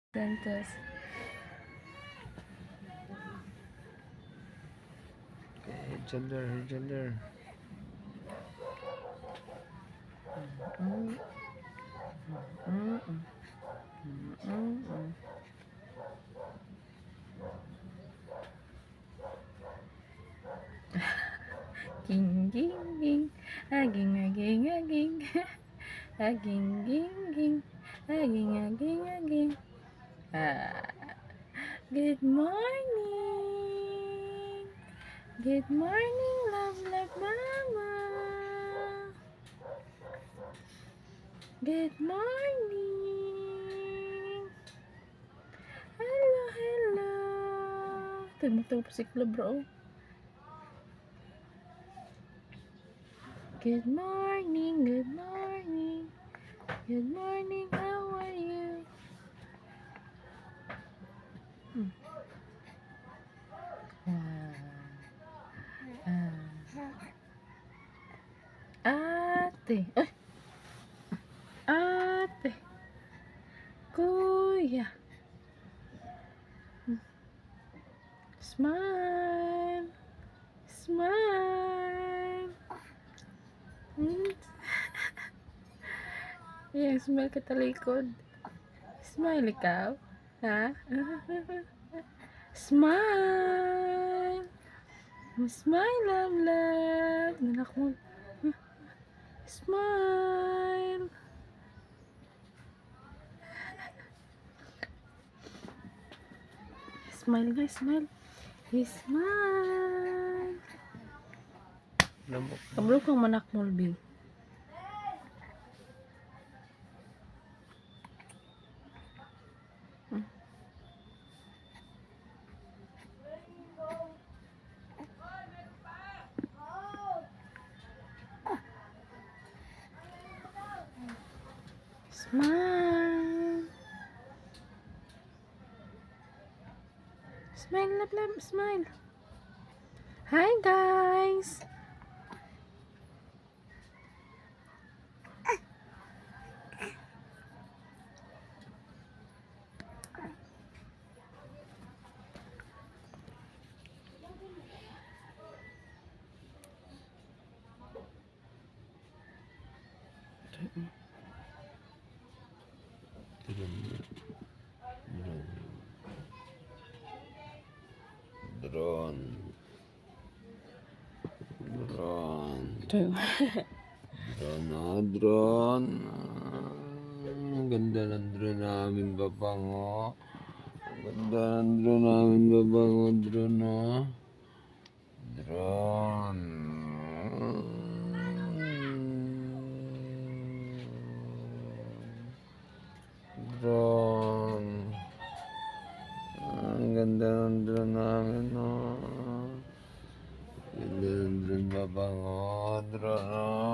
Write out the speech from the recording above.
Santos. Gender. Ging ging ging, aging aging aging, aging ging ging, aging aging aging. Good morning. Good morning, love mama. Good morning. Hello. Tumutulog si Club bro. Good morning. Good morning, how are you? Ate. Ay! Ate. Kuya. Smile. Yeah, smile ka talikod. Smile ikaw. Ha? Smile. Smile, love. Nanak mo. Smile. Smile guys, smile. Smile. Kablo kang manak mo, Bi. Smile. Smile, love, smile. Hi, guys. Drone. Ang ganda ng drone namin, babango. Ang ganda ng drone namin, babango. Drone. Ang ganda ng drone namin, no? Ganda ng drone, babango. Drone, no?